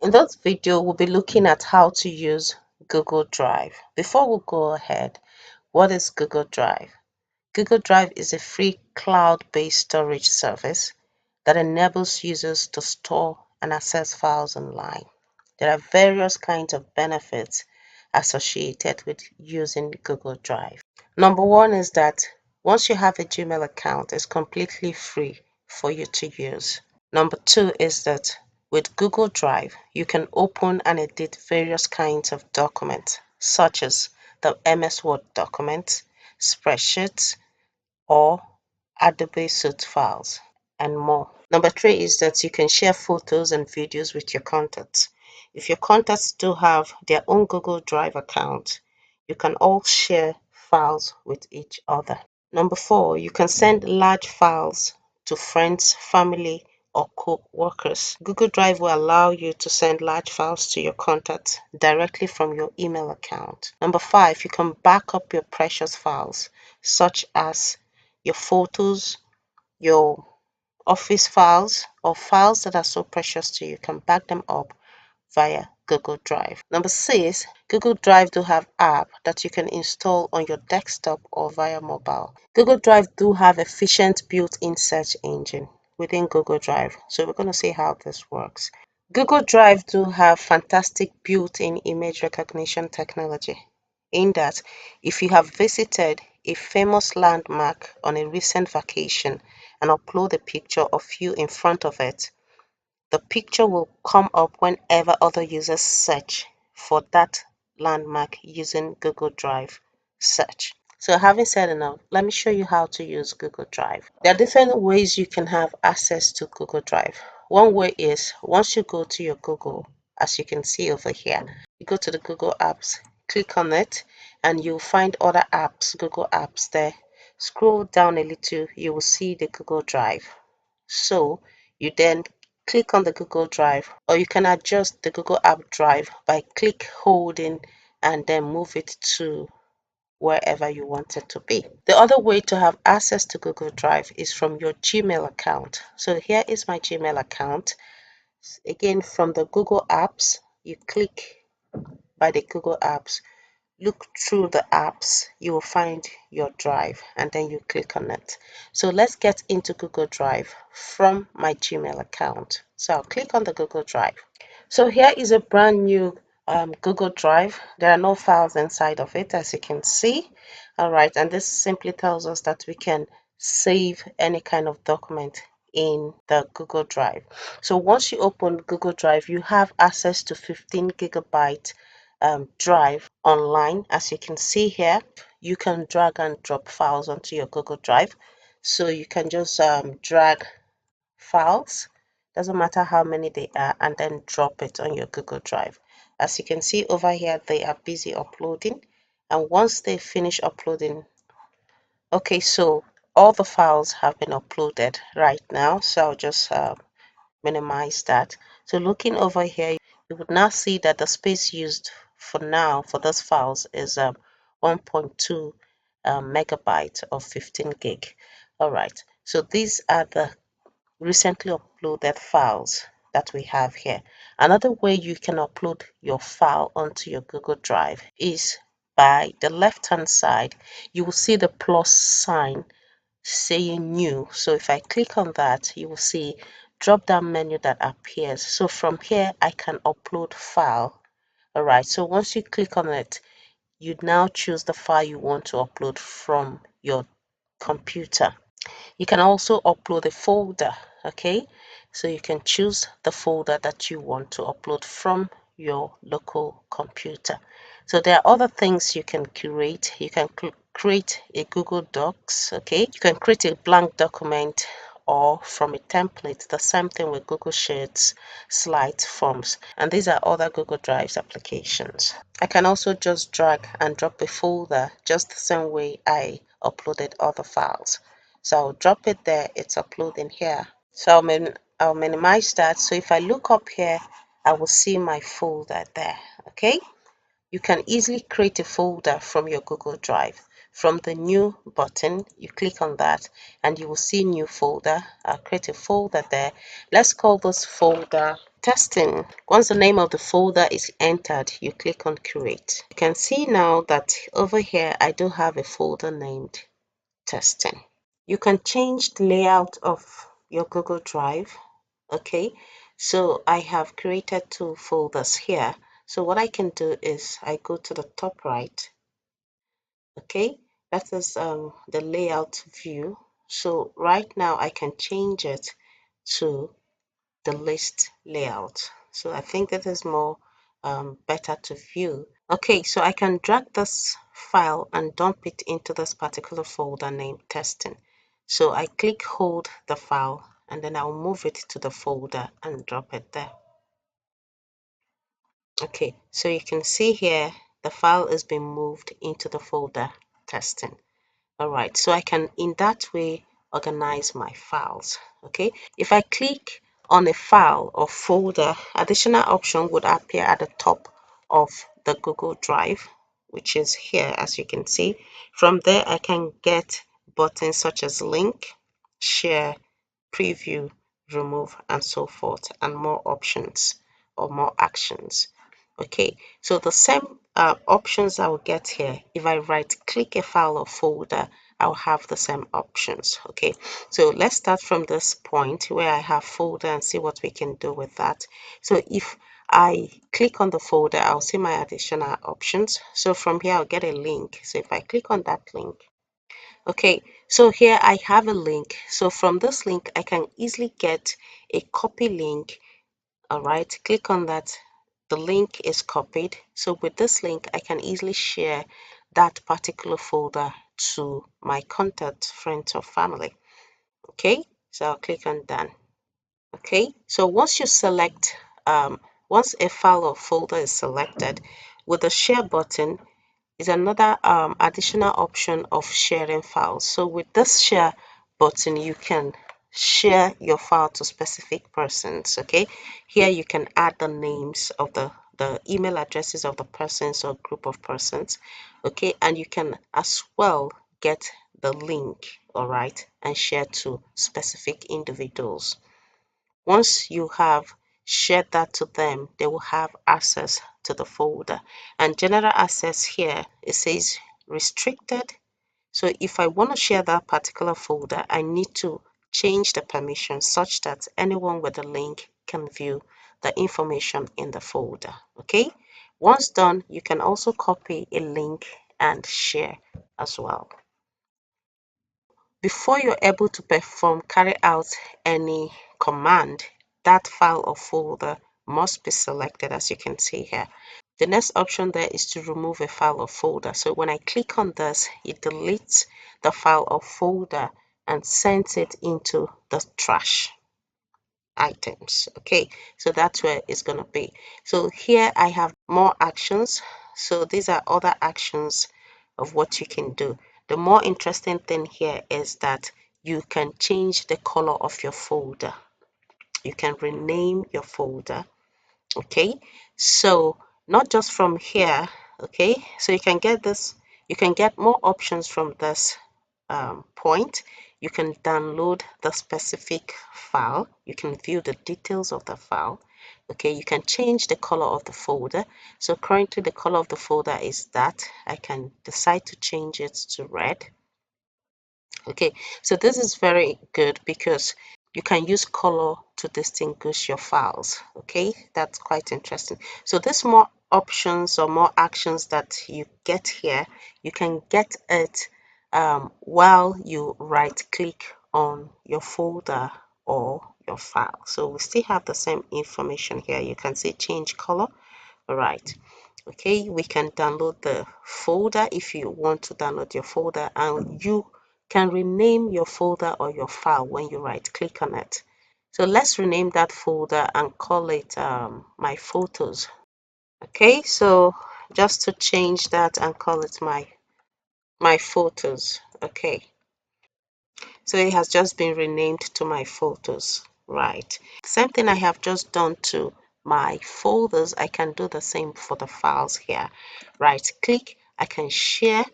In this video, we'll be looking at how to use Google Drive. Before we go ahead, what is Google Drive? Google Drive is a free cloud-based storage service that enables users to store and access files online. There are various kinds of benefits associated with using Google Drive. Number one is that once you have a Gmail account, it's completely free for you to use. Number two is that with Google Drive, you can open and edit various kinds of documents, such as the MS Word documents, spreadsheets, or Adobe Suite files, and more. Number three is that you can share photos and videos with your contacts. If your contacts do have their own Google Drive account, you can all share files with each other. Number four, you can send large files to friends, family, or co-workers. Google Drive will allow you to send large files to your contacts directly from your email account. Number five, you can back up your precious files, such as your photos, your office files, or files that are so precious to you. You can back them up via Google Drive. Number six, Google Drive do have app that you can install on your desktop or via mobile. Google Drive do have efficient built-in search engine within Google Drive. So we're going to see how this works. Google Drive do have fantastic built-in image recognition technology, in that if you have visited a famous landmark on a recent vacation and upload a picture of you in front of it, the picture will come up whenever other users search for that landmark using Google Drive search. So having said enough, let me show you how to use Google Drive. There are different ways you can have access to Google Drive. One way is once you go to your Google, as you can see over here, you go to the Google apps, click on it, and you'll find other apps, Google apps there. Scroll down a little, you will see the Google Drive. So you then click on the Google Drive, or you can adjust the Google App Drive by holding and then move it to wherever you want it to be. The other way to have access to Google Drive is from your Gmail account. So here is my Gmail account. Again, from the Google apps, you click by the Google apps, look through the apps, you will find your drive, and then you click on it. So let's get into Google Drive from my Gmail account. So I'll click on the Google Drive. So here is a brand new Google Drive. There are no files inside of it, as you can see. All right, and this simply tells us that we can save any kind of document in the Google Drive. So once you open Google Drive, you have access to 15 gigabyte drive online. As you can see here, you can drag and drop files onto your Google Drive. So you can just drag files, doesn't matter how many they are, and then drop it on your Google Drive. As you can see over here, they are busy uploading, and once they finish uploading, okay, so all the files have been uploaded right now. So I'll just minimize that. So looking over here, you would now see that the space used for now for those files is 1.2 megabyte of 15 gig. All right, so these are the recently uploaded files that we have here. Another way you can upload your file onto your Google Drive is by the left hand side. You will see the plus sign saying new. So if I click on that, you will see drop down menu that appears. So from here I can upload file. All right, so once you click on it, you now choose the file you want to upload from your computer. You can also upload a folder. Okay, so you can choose the folder that you want to upload from your local computer. So there are other things you can create. You can create a Google Docs. Okay, you can create a blank document or from a template. The same thing with Google Sheets, slides, forms, and these are other Google Drives applications. I can also just drag and drop a folder just the same way I uploaded other files. So I'll drop it there, it's uploading here. So I'll minimize that. So if I look up here, I will see my folder there. Okay, you can easily create a folder from your Google Drive. From the new button, you click on that and you will see new folder. I'll create a folder there. Let's call this folder testing. Once the name of the folder is entered, you click on create. You can see now that over here I do have a folder named testing. You can change the layout of your Google Drive. Okay, so I have created 2 folders here. So what I can do is I go to the top right. Okay, that is the layout view. So right now I can change it to the list layout. So I think that is more better to view. Okay, so I can drag this file and dump it into this particular folder named testing. So I hold the file and then I'll move it to the folder and drop it there. Okay, so you can see here the file is being moved into the folder testing. All right, so I can in that way organize my files. Okay, if I click on a file or folder, additional option would appear at the top of the Google Drive, which is here as you can see. From there I can get buttons such as link, share, preview, remove, and so forth, and more options or more actions. Okay, so the same options I will get here. If I right click a file or folder, I'll have the same options. Okay, so let's start from this point where I have folder and see what we can do with that. So if I click on the folder, I'll see my additional options. So from here I'll get a link. So if I click on that link, okay, so here I have a link. So from this link I can easily get a copy link. All right, click on that. The link is copied. So with this link I can easily share that particular folder to my contact, friends, or family. Okay, so I'll click on done. Okay, so once you select once a file or folder is selected, with the share button is another additional option of sharing files. So with this share button, you can share your file to specific persons. Okay, here you can add the names of the email addresses of the persons or group of persons. Okay, and you can as well get the link, all right, and share to specific individuals. Once you have shared that to them, they will have access to the folder. And general access here, it says restricted. So if I want to share that particular folder, I need to change the permission such that anyone with the link can view the information in the folder. Okay, once done, you can also copy a link and share as well. Before you're able to carry out any command, that file or folder must be selected, as you can see here. The next option there is to remove a file or folder. So when I click on this, it deletes the file or folder and sends it into the trash items. Okay, so that's where it's going to be. So here I have more actions. So these are other actions of what you can do. The more interesting thing here is that you can change the color of your folder. You can rename your folder. Okay, so not just from here. Okay, so you can get this, you can get more options from this point. You can download the specific file. You can view the details of the file. Okay, you can change the color of the folder. So currently the color of the folder is that. I can decide to change it to red. Okay, so this is very good because you can use color to distinguish your files. Okay, that's quite interesting. So there's more options or more actions that you get here. You can get it while you right click on your folder or your file. So we still have the same information here. You can see change color. All right, okay, we can download the folder if you want to download your folder, and you can rename your folder or your file when you right click on it. So let's rename that folder and call it my photos. Okay, so just to change that and call it my photos. Okay, so it has just been renamed to my photos. Right, same thing I have just done to my folders, I can do the same for the files here. Right click, I can share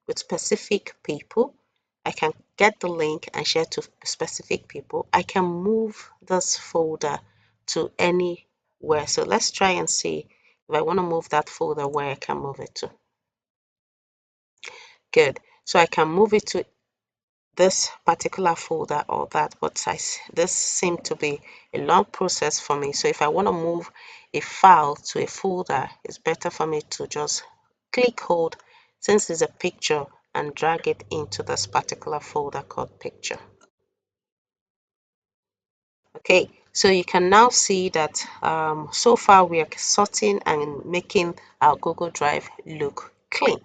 with specific people. I can get the link and share to specific people. I can move this folder to any where. So let's try and see if I want to move that folder, where I can move it to. Good. So I can move it to this particular folder or that, but this seemed to be a long process for me. So if I want to move a file to a folder, it's better for me to just click hold, since it's a picture, and drag it into this particular folder called picture. Okay, so you can now see that so far we are sorting and making our Google Drive look clean.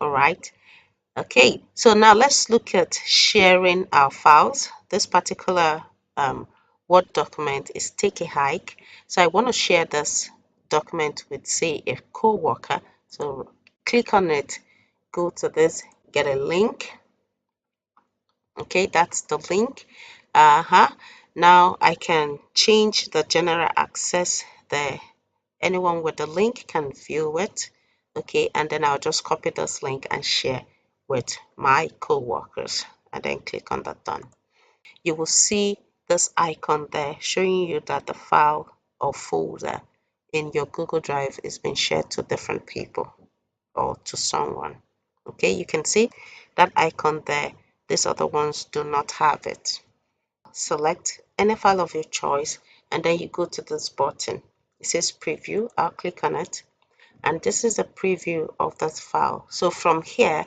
All right. Okay, so now let's look at sharing our files. This particular Word document is Take a Hike. So I want to share this document with, say, a co-worker. So click on it, go to this, get a link. Okay, that's the link. Now I can change the general access there. Anyone with the link can view it. Okay, and then I'll just copy this link and share with my co-workers, and then click on the done. You will see this icon there showing you that the file or folder in your Google Drive is being shared to different people or to someone. Okay, you can see that icon there. These other ones do not have it. Select any file of your choice, and then you go to this button. It says preview. I'll click on it, and this is a preview of that file. So from here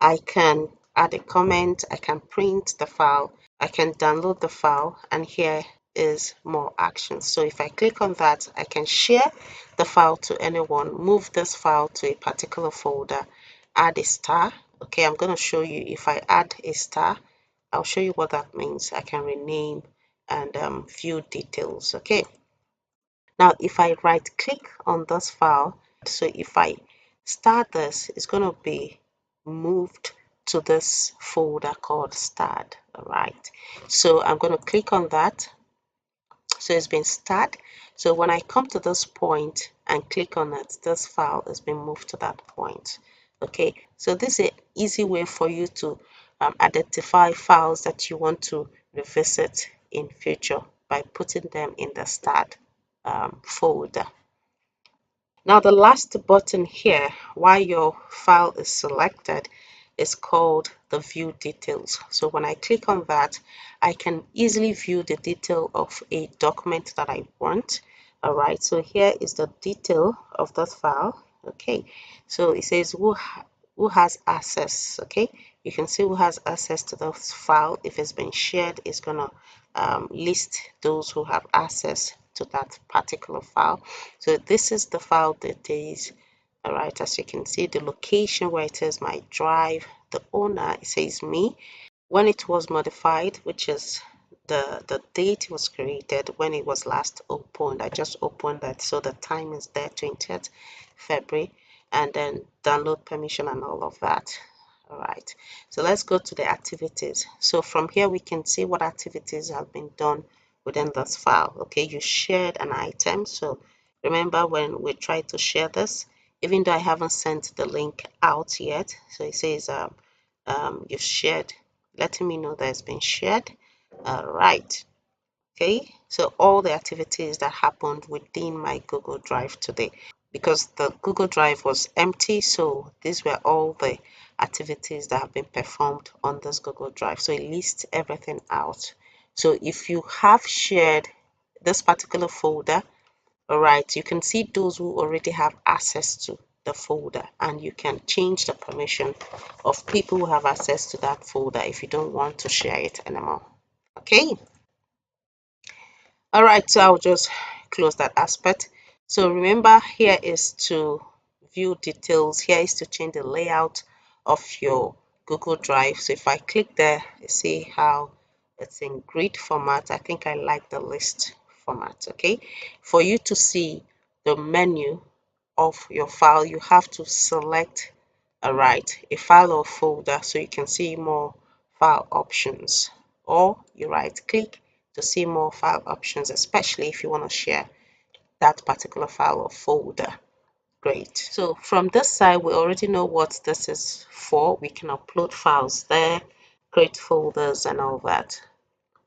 I can add a comment, I can print the file, I can download the file, and here is more actions. So if I click on that, I can share the file to anyone, move this file to a particular folder, add a star. Okay, I'm going to show you. If I add a star, I'll show you what that means. I can rename and view details. Okay, now if I right click on this file, so if I start this, it's going to be moved to this folder called start. All right, so I'm going to click on that. So it's been start. So when I come to this point and click on it, this file has been moved to that point. Okay, so this is an easy way for you to identify files that you want to revisit in future by putting them in the start folder. Now the last button here, while your file is selected, is called the view details. So when I click on that, I can easily view the detail of a document that I want. All right, so here is the detail of that file. Okay, so it says who has access. Okay, you can see who has access to the file. If it's been shared, it's gonna list those who have access to that particular file. So this is the file details. All right, as you can see, the location where it says my drive, the owner, it says me, when it was modified, which is the date it was created, when it was last opened. I just opened that, so the time is there, 20th February, and then download permission and all of that. All right, so let's go to the activities. So from here we can see what activities have been done within this file. Okay, you shared an item. So remember when we tried to share this, even though I haven't sent the link out yet, so it says you've shared, letting me know that it's been shared. All right, okay, so all the activities that happened within my Google Drive today, because the Google Drive was empty, so these were all the activities that have been performed on this Google Drive. So it lists everything out. So if you have shared this particular folder, all right, you can see those who already have access to the folder, and you can change the permission of people who have access to that folder if you don't want to share it anymore. Okay. All right, so I'll just close that aspect. So remember, here is to view details. Here is to change the layout of your Google Drive. So if I click there, you see how it's in grid format. I think I like the list format. Okay, for you to see the menu of your file, you have to select a file or folder, so you can see more file options, or you right click to see more file options, especially if you want to share that particular file or folder. Great. So from this side, we already know what this is for. We can upload files there, create folders and all that.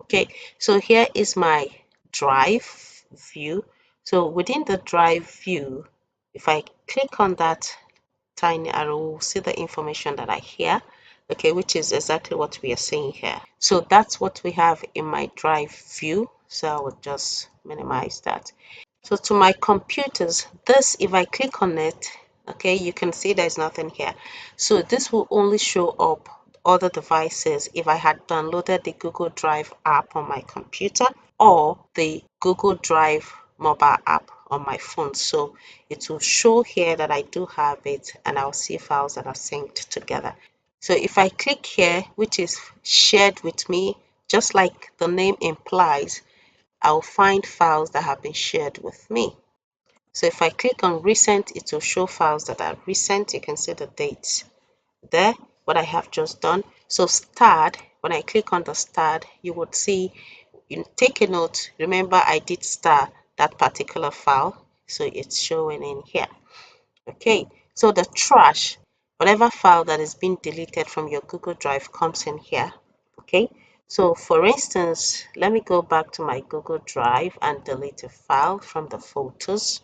Okay, so here is my drive view. So within the Drive view, if I click on that tiny arrow, we'll see the information that I hear, okay, which is exactly what we are seeing here. So that's what we have in my Drive view. So I will just minimize that. So to my computers, this, if I click on it, okay, you can see there's nothing here. So this will only show up other devices if I had downloaded the Google Drive app on my computer or the Google Drive mobile app on my phone. So it will show here that I do have it, and I'll see files that are synced together. So if I click here, which is shared with me, just like the name implies, I'll find files that have been shared with me. So if I click on recent, it will show files that are recent. You can see the dates there, what I have just done. So starred, when I click on the starred, you would see, you take a note, remember I did star that particular file, so it's showing in here. Okay, so the trash, whatever file that is being deleted from your Google Drive comes in here. Okay, so for instance, let me go back to my Google Drive and delete a file from the photos.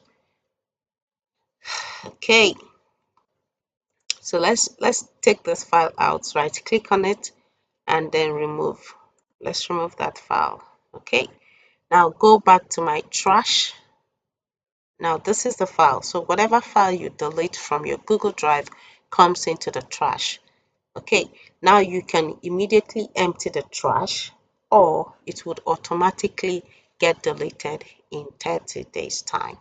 Okay, so let's take this file out. Right click on it and then remove. Let's remove that file. Okay, now go back to my trash. Now this is the file. So whatever file you delete from your Google Drive comes into the trash. Okay, now you can immediately empty the trash, or it would automatically get deleted in 30 days time.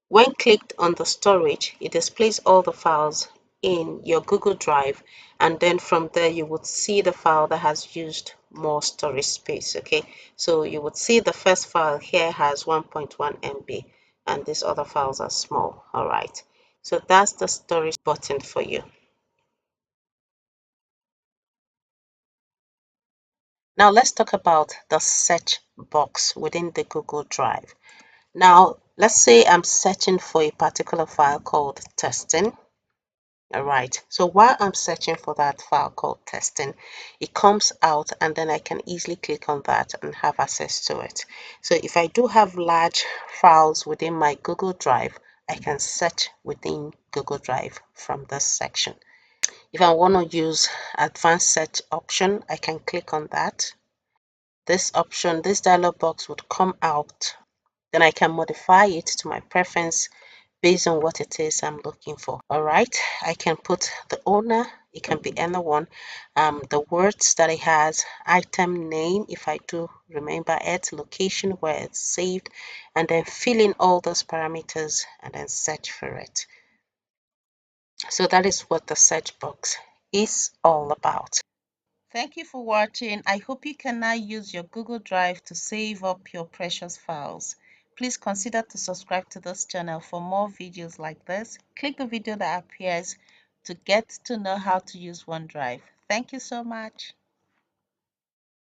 When clicked on the storage, it displays all the files in your Google Drive, and then from there you would see the file that has used more storage space. Okay, so you would see the first file here has 1.1 MB, and these other files are small. All right, so that's the storage button for you. Now let's talk about the search box within the Google Drive. Now let's say I'm searching for a particular file called testing. All right, so while I'm searching for that file called testing, it comes out, and then I can easily click on that and have access to it. So if I do have large files within my Google Drive, I can search within Google Drive from this section. If I want to use advanced search option, I can click on that. This option, this dialog box would come out. Then I can modify it to my preference based on what it is I'm looking for. All right, I can put the owner, it can be anyone, the words that it has, item name if I do remember it, location where it's saved, and then fill in all those parameters and then search for it. So that is what the search box is all about. Thank you for watching. I hope you can now use your Google Drive to save up your precious files. Please consider to subscribe to this channel for more videos like this. Click the video that appears to get to know how to use OneDrive. Thank you so much.